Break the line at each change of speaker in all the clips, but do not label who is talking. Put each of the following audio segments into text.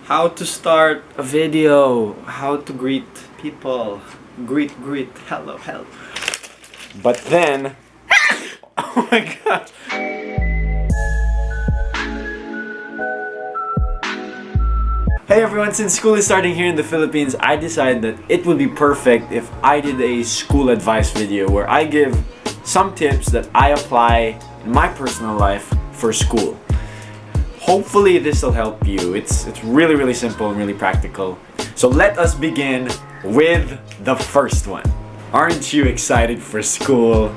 How to start a video, how to greet people, greet, hello. But then, oh my god. Hey everyone, since school is starting here in the Philippines, I decided that it would be perfect if I did a school advice video where I give some tips that I apply in my personal life for school. Hopefully this will help you. It's really simple and really practical. So let us begin with the first one. Aren't you excited for school?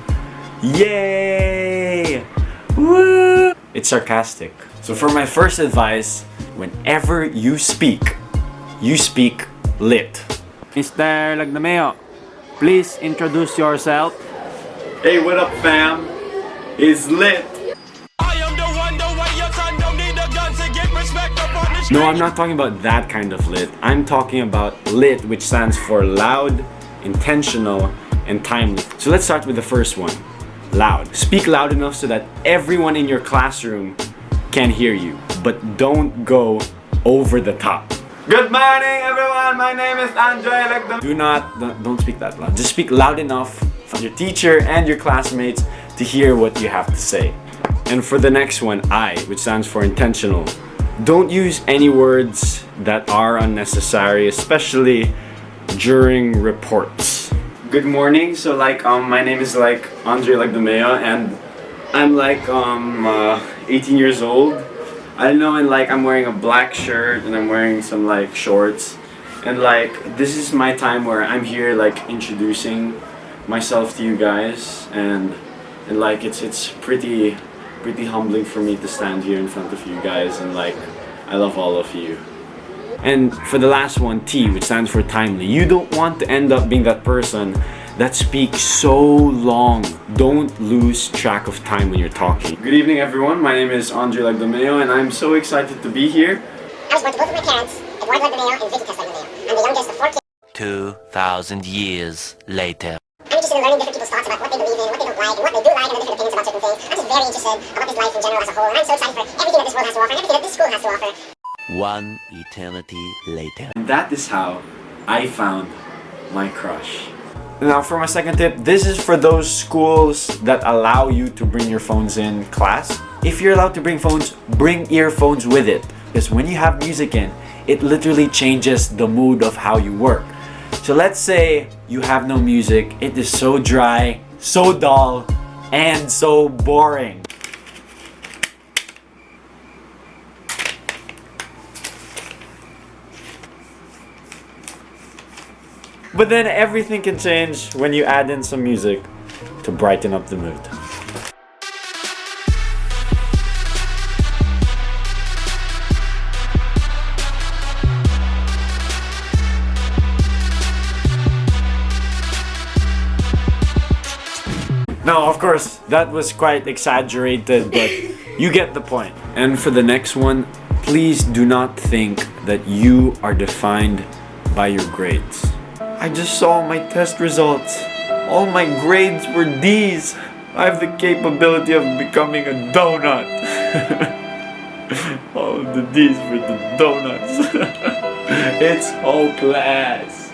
Yay! Woo! It's sarcastic. So for my first advice, whenever you speak lit. Mr. Lagdameo, please introduce yourself. Hey, what up fam? It's lit. No, I'm not talking about that kind of lit. I'm talking about lit, which stands for loud, intentional, and timely. So let's start with the first one. Loud. Speak loud enough so that everyone in your classroom can hear you, but don't go over the top. Good morning everyone, my name is Andre Lagdameo. Don't speak that loud. Just speak loud enough for your teacher and your classmates to hear what you have to say. And for the next one, I, which stands for intentional. Don't use any words that are unnecessary, especially during reports. Good morning. So my name is Andre Lagdameo, and I'm 18 years old. I don't know, and I'm wearing a black shirt and I'm wearing some shorts, and this is my time where I'm here introducing myself to you guys, and it's pretty humbling for me to stand here in front of you guys, and I love all of you. And for the last one, T, which stands for timely. You don't want to end up being that person that speaks so long. Don't lose track of time when you're talking. Good evening everyone, my name is Andre Lagdameo and I'm so excited to be here.
I was born to both of my parents, Eduardo Lagdameo and Vicky Lagdameo. I'm the youngest of 4 kids.
2,000 years later.
I'm interested in learning different people's thoughts about what they believe in, what they don't like, and what they do like, and the different opinions about certain things. I'm just very interested about this life in general as a whole, and I'm so excited for everything that this world has to offer, and everything that this school has to offer.
One eternity later.
And that is how I found my crush. Now for my second tip, this is for those schools that allow you to bring your phones in class. If you're allowed to bring phones, bring earphones with it. Because when you have music in, it literally changes the mood of how you work. So let's say you have no music, it is so dry, so dull, and so boring. But then everything can change when you add in some music to brighten up the mood. Now, of course, that was quite exaggerated, but you get the point. And for the next one, please do not think that you are defined by your grades. I just saw my test results. All my grades were D's. I have the capability of becoming a donut. All of the D's for the donuts. It's hopeless.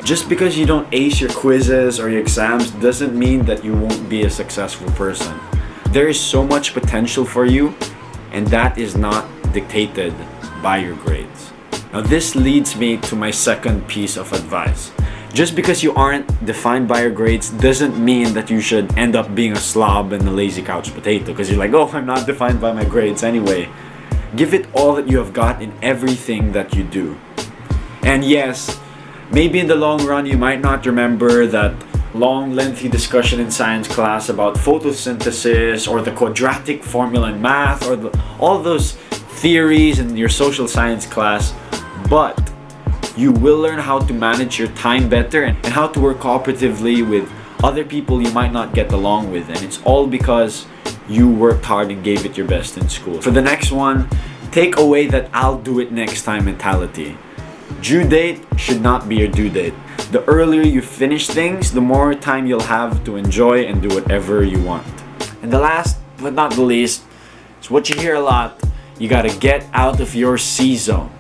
Just because you don't ace your quizzes or your exams doesn't mean that you won't be a successful person. There is so much potential for you, and that is not dictated by your grades. Now this leads me to my second piece of advice. Just because you aren't defined by your grades doesn't mean that you should end up being a slob and a lazy couch potato, because you're oh, I'm not defined by my grades anyway. Give it all that you have got in everything that you do. And yes, maybe in the long run you might not remember that long lengthy discussion in science class about photosynthesis or the quadratic formula in math or all those theories in your social science class, but you will learn how to manage your time better and how to work cooperatively with other people you might not get along with, and it's all because you worked hard and gave it your best in school. For the next one, take away that I'll do it next time mentality. Due date should not be your due date. The earlier you finish things, the more time you'll have to enjoy and do whatever you want. And the last but not the least is what you hear a lot.
You gotta get out of your C zone.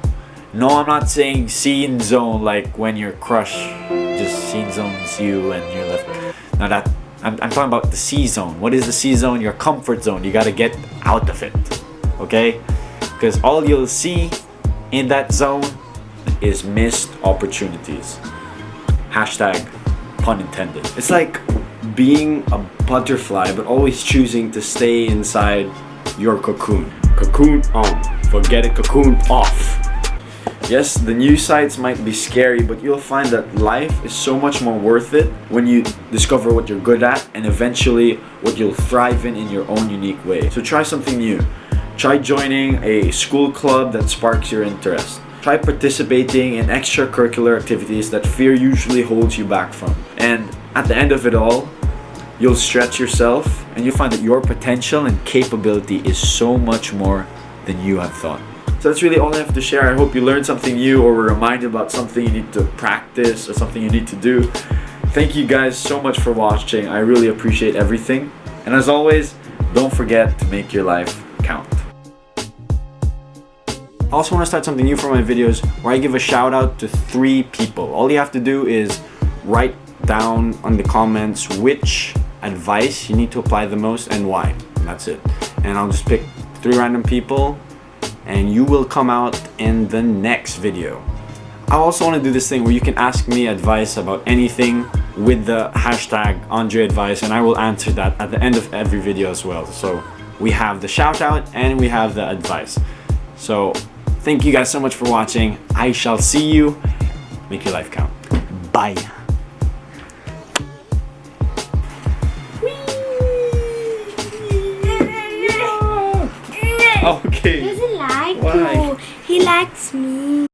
No, I'm not saying scene zone like when your crush just scene zones you and you're left. Now that I'm talking about the C zone. What is the C zone? Your comfort zone. You gotta get out of it. Okay? Because all you'll see in that zone is missed opportunities. Hashtag pun intended. It's like being a butterfly but always choosing to stay inside your cocoon. Cocoon on. Forget it, cocoon off. Yes, the new sites might be scary, but you'll find that life is so much more worth it when you discover what you're good at and eventually what you'll thrive in your own unique way. So try something new. Try joining a school club that sparks your interest. Try participating in extracurricular activities that fear usually holds you back from. And at the end of it all, you'll stretch yourself and you'll find that your potential and capability is so much more than you have thought. So that's really all I have to share. I hope you learned something new or were reminded about something you need to practice or something you need to do. Thank you guys so much for watching. I really appreciate everything. And as always, don't forget to make your life count. I also want to start something new for my videos where I give a shout out to 3 people. All you have to do is write down on the comments which advice you need to apply the most and why. And that's it. And I'll just pick 3 random people and you will come out in the next video. I also want to do this thing where you can ask me advice about anything with the hashtag AndreAdvice and I will answer that at the end of every video as well. So we have the shout out and we have the advice. So thank you guys so much for watching. I shall see you. Make your life count. Bye. Okay.
He doesn't like
Why?
you. He likes me.